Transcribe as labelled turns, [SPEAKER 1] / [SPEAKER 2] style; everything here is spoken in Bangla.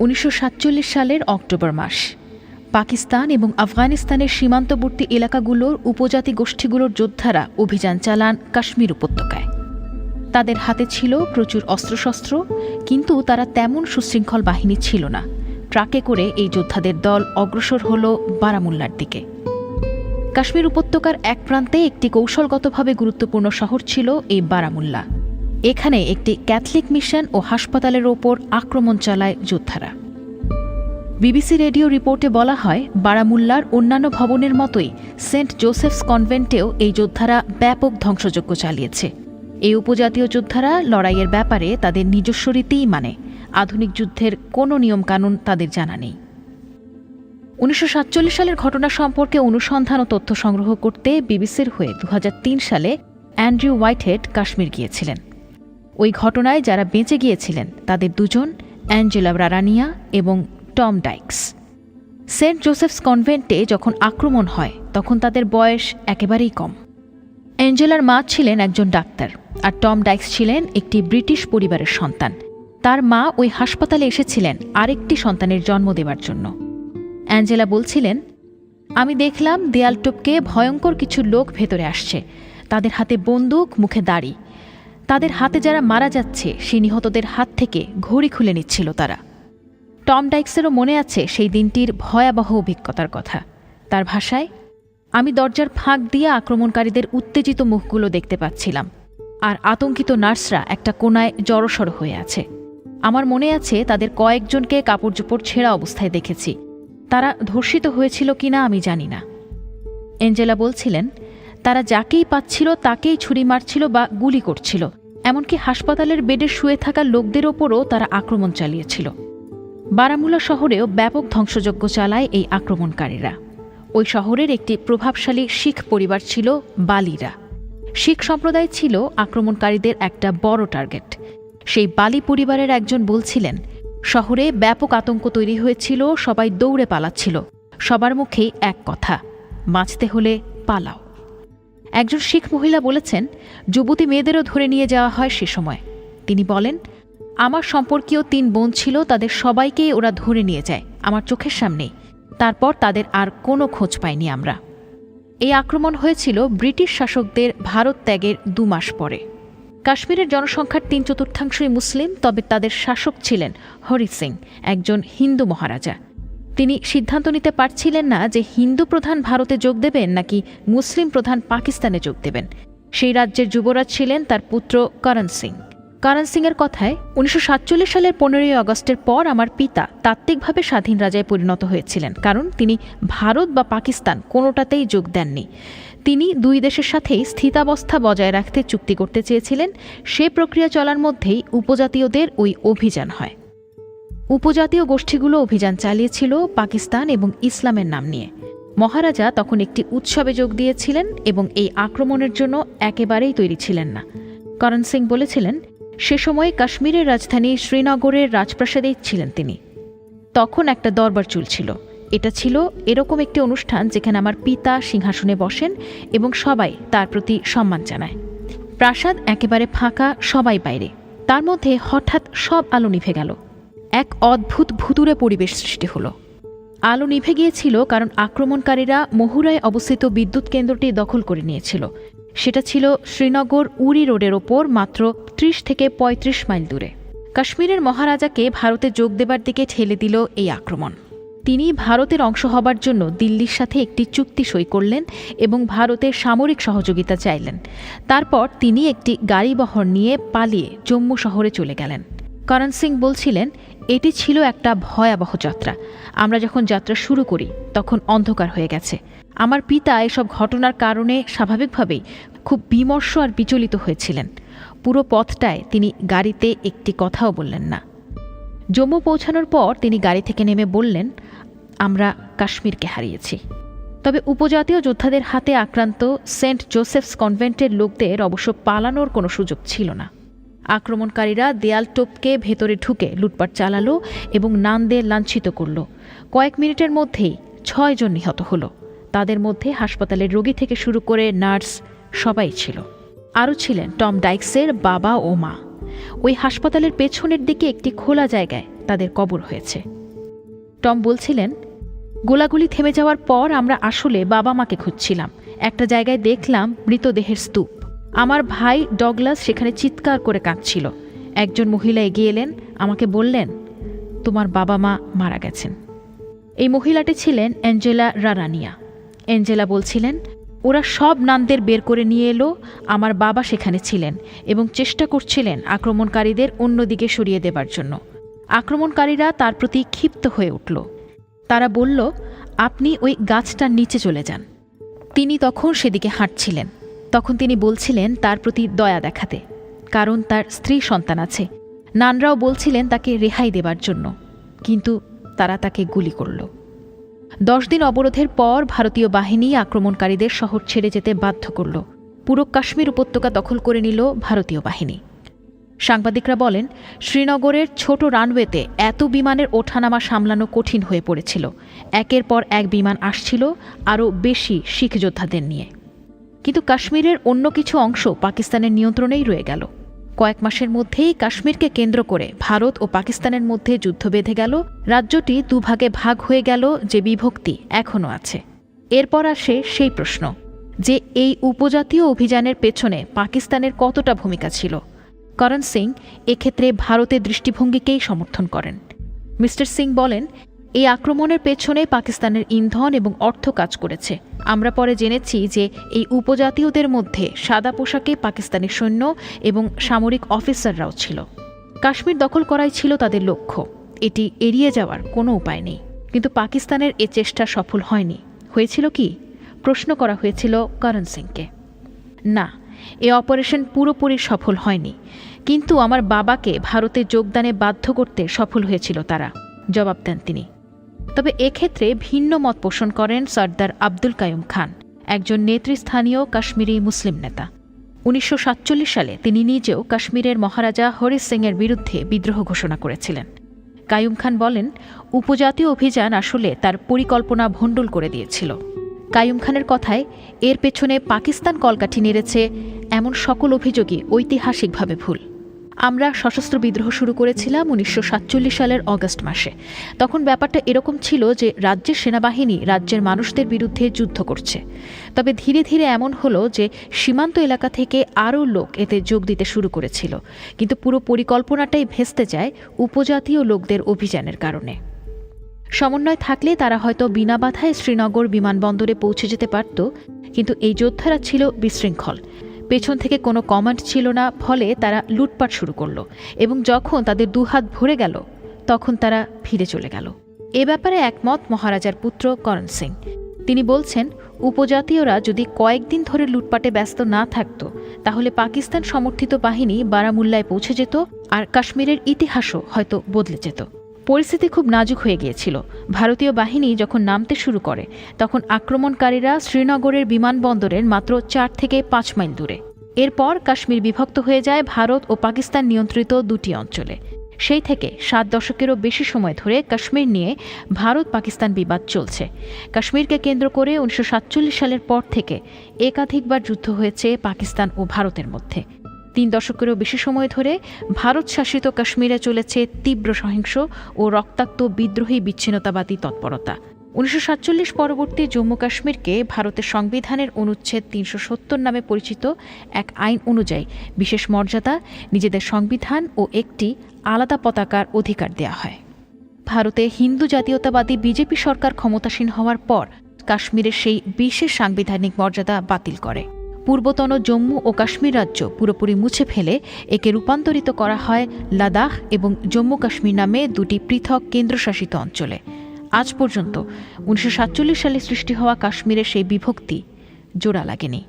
[SPEAKER 1] 1947 সালের অক্টোবর মাস। পাকিস্তান এবং আফগানিস্তানের সীমান্তবর্তী এলাকাগুলোর উপজাতি গোষ্ঠীগুলোর যোদ্ধারা অভিযান চালান কাশ্মীর উপত্যকায়। তাদের হাতে ছিল প্রচুর অস্ত্রশস্ত্র, কিন্তু তারা তেমন সুশৃঙ্খল বাহিনী ছিল না। ট্রাকে করে এই যোদ্ধাদের দল অগ্রসর হল বারামুল্লার দিকে। কাশ্মীর উপত্যকার এক প্রান্তে একটি কৌশলগতভাবে গুরুত্বপূর্ণ শহর ছিল এই বারামুল্লা। এখানে একটি ক্যাথলিক মিশন ও হাসপাতালের ওপর আক্রমণ চালায় যোদ্ধারা। বিবিসি রেডিও রিপোর্টে বলা হয়, বারামুল্লার অন্যান্য ভবনের মতোই সেন্ট জোসেফস কনভেন্টেও এই যোদ্ধারা ব্যাপক ধ্বংসযজ্ঞ চালিয়েছে। এই উপজাতীয় যোদ্ধারা লড়াইয়ের ব্যাপারে তাদের নিজস্ব রীতিই মানে। আধুনিক যুদ্ধের কোনো নিয়মকানুন তাদের জানা নেই। 1947 সালের ঘটনা সম্পর্কে অনুসন্ধান ও তথ্য সংগ্রহ করতে বিবিসির হয়ে 2003 সালে অ্যান্ড্রিউ হোয়াইটহেড কাশ্মীর গিয়েছিলেন। ওই ঘটনায় যারা বেঁচে গিয়েছিলেন তাদের দুজন, অ্যাঞ্জেলা রারানিয়া এবং টম ডাইক্স। সেন্ট জোসেফস কনভেন্টে যখন আক্রমণ হয় তখন তাদের বয়স একেবারেই কম। অ্যাঞ্জেলার মা ছিলেন একজন ডাক্তার, আর টম ডাইক্স ছিলেন একটি ব্রিটিশ পরিবারের সন্তান। তার মা ওই হাসপাতালে এসেছিলেন আরেকটি সন্তানের জন্ম দেওয়ার জন্য। অ্যাঞ্জেলা বলছিলেন, আমি দেখলাম দেয়াল টপকে ভয়ঙ্কর কিছু লোক ভেতরে আসছে। তাদের হাতে বন্দুক, মুখে দাড়ি। তাদের হাতে যারা মারা যাচ্ছে সেই নিহতদের হাত থেকে ঘড়ি খুলে নিচ্ছিল তারা। টম ডাইক্সেরও মনে আছে সেই দিনটির ভয়াবহ অভিজ্ঞতার কথা। তার ভাষায়, আমি দরজার ফাঁক দিয়ে আক্রমণকারীদের উত্তেজিত মুখগুলো দেখতে পাচ্ছিলাম, আর আতঙ্কিত নার্সরা একটা কোনায় জড়সড় হয়ে আছে। আমার মনে আছে তাদের কয়েকজনকে কাপড় চোপড় ছেঁড়া অবস্থায় দেখেছি। তারা ধর্ষিত হয়েছিল কিনা আমি জানি না। অ্যাঞ্জেলা বলছিলেন, তারা যাকেই পাচ্ছিল তাকেই ছুরি মারছিল বা গুলি করছিল। এমনকি হাসপাতালের বেডে শুয়ে থাকা লোকদের ওপরও তারা আক্রমণ চালিয়েছিল। বারামুল্লা শহরেও ব্যাপক ধ্বংসযজ্ঞ চালায় এই আক্রমণকারীরা। ওই শহরের একটি প্রভাবশালী শিখ পরিবার ছিল বালিরা। শিখ সম্প্রদায় ছিল আক্রমণকারীদের একটা বড় টার্গেট। সেই বালি পরিবারের একজন বলছিলেন, শহরে ব্যাপক আতঙ্ক তৈরি হয়েছিল, সবাই দৌড়ে পালাচ্ছিল। সবার মুখেই এক কথা, বাঁচতে হলে পালাও। একজন শিখ মহিলা বলেছেন, যুবতী মেয়েদেরও ধরে নিয়ে যাওয়া হয় সে সময়। তিনি বলেন, আমার সম্পর্কীয় 3 বোন ছিল, তাদের সবাইকেই ওরা ধরে নিয়ে যায় আমার চোখের সামনেই। তারপর তাদের আর কোনো খোঁজ পাইনি আমরা। এই আক্রমণ হয়েছিল ব্রিটিশ শাসকদের ভারত ত্যাগের 2 মাস পরে। কাশ্মীরের জনসংখ্যার 3/4 মুসলিম, তবে তাদের শাসক ছিলেন হরি সিং, একজন হিন্দু মহারাজা। তিনি সিদ্ধান্ত নিতে পারছিলেন না যে হিন্দু প্রধান ভারতে যোগ দেবেন নাকি মুসলিম প্রধান পাকিস্তানে যোগ দেবেন। সেই রাজ্যের যুবরাজ ছিলেন তার পুত্র করণ সিং। করণ সিংয়ের কথায়, 1947 সালের 15ই আগস্টের পর আমার পিতা তাত্ত্বিকভাবে স্বাধীন রাজায় পরিণত হয়েছিলেন, কারণ তিনি ভারত বা পাকিস্তান কোনোটাতেই যোগ দেননি। তিনি 2 দেশের সাথেই স্থিতাবস্থা বজায় রাখতে চুক্তি করতে চেয়েছিলেন। সে প্রক্রিয়া চলার মধ্যেই উপজাতীয়দের ওই অভিযান হয়। উপজাতীয় গোষ্ঠীগুলো অভিযান চালিয়েছিল পাকিস্তান এবং ইসলামের নাম নিয়ে। মহারাজা তখন একটি উৎসবে যোগ দিয়েছিলেন এবং এই আক্রমণের জন্য একেবারেই তৈরি ছিলেন না। করণ সিং বলেছিলেন, সে সময় কাশ্মীরের রাজধানী শ্রীনগরের রাজপ্রাসাদেই ছিলেন তিনি। তখন একটা দরবার চলছিল। এটা ছিল এরকম একটি অনুষ্ঠান যেখানে আমার পিতা সিংহাসনে বসেন এবং সবাই তার প্রতি সম্মান জানায়। প্রাসাদ একেবারে ফাঁকা, সবাই বাইরে। তার মধ্যে হঠাৎ সব আলো নিভে গেল। এক অদ্ভুত ভুতুড়ে পরিবেশ সৃষ্টি হলো। আলো নিভে গিয়েছিল কারণ আক্রমণকারীরা মহুরায় অবস্থিত বিদ্যুৎ কেন্দ্রটি দখল করে নিয়েছিল। সেটা ছিল শ্রীনগর উরি রোডের ওপর মাত্র 30 থেকে 35 মাইল দূরে। কাশ্মীরের মহারাজাকে ভারতে যোগ দেবার দিকে ঠেলে দিল এই আক্রমণ। তিনি ভারতের অংশ হবার জন্য দিল্লির সাথে একটি চুক্তি সই করলেন এবং ভারতের সামরিক সহযোগিতা চাইলেন। তারপর তিনি একটি গাড়িবহর নিয়ে পালিয়ে জম্মু শহরে চলে গেলেন। করণ সিং বলছিলেন, এটি ছিল একটা ভয়াবহ যাত্রা। আমরা যখন যাত্রা শুরু করি তখন অন্ধকার হয়ে গেছে। আমার পিতা এসব ঘটনার কারণে স্বাভাবিকভাবেই খুব বিমর্ষ আর বিচলিত হয়েছিলেন। পুরো পথটায় তিনি গাড়িতে একটি কথাও বললেন না। জম্মু পৌঁছানোর পর তিনি গাড়ি থেকে নেমে বললেন, আমরা কাশ্মীরকে হারিয়েছি। তবে উপজাতীয় যোদ্ধাদের হাতে আক্রান্ত সেন্ট জোসেফস কনভেন্টের লোকদের অবশ্য পালানোর কোনো সুযোগ ছিল না। আক্রমণকারীরা দেয়াল টপকে ভেতরে ঢুকে লুটপাট চালালো এবং নানদের লাঞ্ছিত করল। কয়েক মিনিটের মধ্যেই 6 জন নিহত হলো। তাদের মধ্যে হাসপাতালের রোগী থেকে শুরু করে নার্স সবাই ছিল। আরও ছিলেন টম ডাইক্সের বাবা ও মা। ওই হাসপাতালের পেছনের দিকে একটি খোলা জায়গায় তাদের কবর হয়েছে। টম বলছিলেন, গোলাগুলি থেমে যাওয়ার পর আমরা আসলে বাবা মাকে খুঁজছিলাম। একটা জায়গায় দেখলাম মৃতদেহের স্তূপ। আমার ভাই ডগলাস সেখানে চিৎকার করে কাঁদছিল। একজন মহিলা এগিয়ে এলেন, আমাকে বললেন, তোমার বাবা মা মারা গেছেন। এই মহিলাটি ছিলেন অ্যাঞ্জেলা রারানিয়া। অ্যাঞ্জেলা বলছিলেন, ওরা সব নানদের বের করে নিয়ে এলো। আমার বাবা সেখানে ছিলেন এবং চেষ্টা করছিলেন আক্রমণকারীদের অন্যদিকে সরিয়ে দেবার জন্য। আক্রমণকারীরা তার প্রতি ক্ষিপ্ত হয়ে উঠল। তারা বলল, আপনি ওই গাছটার নিচে চলে যান। তিনি তখন সেদিকে হাঁটছিলেন। তখন তিনি বলছিলেন তার প্রতি দয়া দেখাতে, কারণ তার স্ত্রী সন্তান আছে। নানরাও বলছিলেন তাকে রেহাই দেবার জন্য, কিন্তু তারা তাকে গুলি করল। 10 দিন অবরোধের পর ভারতীয় বাহিনী আক্রমণকারীদের শহর ছেড়ে যেতে বাধ্য করল। পুরো কাশ্মীর উপত্যকা দখল করে নিল ভারতীয় বাহিনী। সাংবাদিকরা বলেন, শ্রীনগরের ছোট রানওয়েতে এত বিমানের ওঠানামা সামলানো কঠিন হয়ে পড়েছিল। একের পর এক বিমান আসছিল আরও বেশি শিখ যোদ্ধাদের নিয়ে। কিন্তু কাশ্মীরের অন্য কিছু অংশ পাকিস্তানের নিয়ন্ত্রণেই রয়ে গেল। কয়েক মাসের মধ্যেই কাশ্মীরকে কেন্দ্র করে ভারত ও পাকিস্তানের মধ্যে যুদ্ধ বেঁধে গেল। রাজ্যটি দুভাগে ভাগ হয়ে গেল, যে বিভক্তি এখনও আছে। এরপর আসে সেই প্রশ্ন যে এই উপজাতীয় অভিযানের পেছনে পাকিস্তানের কতটা ভূমিকা ছিল। করণ সিং এক্ষেত্রে ভারতের দৃষ্টিভঙ্গিকেই সমর্থন করেন। মিস্টার সিং বলেন, এই আক্রমণের পেছনে পাকিস্তানের ইন্ধন এবং অর্থ কাজ করেছে। আমরা পরে জেনেছি যে এই উপজাতীয়দের মধ্যে সাদা পোশাকে পাকিস্তানি সৈন্য এবং সামরিক অফিসাররাও ছিল। কাশ্মীর দখল করাই ছিল তাদের লক্ষ্য। এটি এড়িয়ে যাওয়ার কোনো উপায় নেই। কিন্তু পাকিস্তানের এ চেষ্টা সফল হয়নি। হয়েছিল কি? প্রশ্ন করা হয়েছিল করণ সিংকে। না, এ অপারেশন পুরোপুরি সফল হয়নি, কিন্তু আমার বাবাকে ভারতে যোগদানে বাধ্য করতে সফল হয়েছিল তারা, জবাব দেন তিনি। তবে এক্ষেত্রে ভিন্ন মত পোষণ করেন সর্দার আব্দুল কাইয়ুম খান, একজন নেতৃস্থানীয় কাশ্মীরি মুসলিম নেতা। 1947 সালে তিনি নিজেও কাশ্মীরের মহারাজা হরি সিংয়ের বিরুদ্ধে বিদ্রোহ ঘোষণা করেছিলেন। কাইয়ুম খান বলেন, উপজাতীয় অভিযান আসলে তার পরিকল্পনা ভণ্ডুল করে দিয়েছিল। কাইয়ুম খানের কথায়, এর পেছনে পাকিস্তান কলকাঠি নেড়েছে এমন সকল অভিযোগই ঐতিহাসিকভাবে ভুল। আমরা সশস্ত্র বিদ্রোহ শুরু করেছিলাম 1947 সালের অগস্ট মাসে। তখন ব্যাপারটা এরকম ছিল যে রাজ্যের সেনাবাহিনী রাজ্যের মানুষদের বিরুদ্ধে যুদ্ধ করছে। তবে ধীরে ধীরে এমন হলো যে সীমান্ত এলাকা থেকে আরও লোক এতে যোগ দিতে শুরু করেছিল, কিন্তু পুরো পরিকল্পনাটাই ভেস্তে যায় উপজাতীয় লোকদের অভিযানের কারণে। সমন্বয় থাকলে তারা হয়তো বিনা বাধায় শ্রীনগর বিমানবন্দরে পৌঁছে যেতে পারত, কিন্তু এই যোদ্ধারা ছিল বিশৃঙ্খল। পেছন থেকে কোনো কমান্ড ছিল না, ফলে তারা লুটপাট শুরু করল এবং যখন তাদের দুহাত ভরে গেল তখন তারা ফিরে চলে গেল। এ ব্যাপারে একমত মহারাজার পুত্র করণ সিং। তিনি বলছেন, উপজাতীয়রা যদি কয়েকদিন ধরে লুটপাটে ব্যস্ত না থাকত, তাহলে পাকিস্তান সমর্থিত বাহিনী বারামুল্লায় পৌঁছে যেত আর কাশ্মীরের ইতিহাসও হয়তো বদলে যেত। পরিস্থিতি খুব নাজুক হয়ে গিয়েছিল। ভারতীয় বাহিনী যখন নামতে শুরু করে তখন আক্রমণকারীরা শ্রীনগরের বিমানবন্দরের মাত্র 4 থেকে 5 মাইল দূরে। এরপর কাশ্মীর বিভক্ত হয়ে যায় ভারত ও পাকিস্তান নিয়ন্ত্রিত দুটি অঞ্চলে। সেই থেকে 7 দশকেরও বেশি সময় ধরে কাশ্মীর নিয়ে ভারত পাকিস্তান বিবাদ চলছে। কাশ্মীরকে কেন্দ্র করে 1947 সালের পর থেকে একাধিকবার যুদ্ধ হয়েছে পাকিস্তান ও ভারতের মধ্যে। 3 দশকেরও বেশি সময় ধরে ভারত শাসিত কাশ্মীরে চলেছে তীব্র সহিংস ও রক্তাক্ত বিদ্রোহী বিচ্ছিন্নতাবাদী তৎপরতা। 1947 পরবর্তী জম্মু কাশ্মীরকে ভারতের সংবিধানের অনুচ্ছেদ 370 নামে পরিচিত এক আইন অনুযায়ী বিশেষ মর্যাদা, নিজেদের সংবিধান ও একটি আলাদা পতাকার অধিকার দেয়া হয়। ভারতে হিন্দু জাতীয়তাবাদী বিজেপি সরকার ক্ষমতাসীন হওয়ার পর কাশ্মীরের সেই বিশেষ সাংবিধানিক মর্যাদা বাতিল করে। পূর্বতন জম্মু ও কাশ্মীর রাজ্য পুরোপুরি মুছে ফেলে একে রূপান্তরিত করা হয় লাদাখ এবং জম্মু কাশ্মীর নামে দুটি পৃথক কেন্দ্রশাসিত অঞ্চলে। আজ পর্যন্ত 1947 সালে সৃষ্টি হওয়া কাশ্মীরের সেই বিভক্তি জোড়া লাগেনি।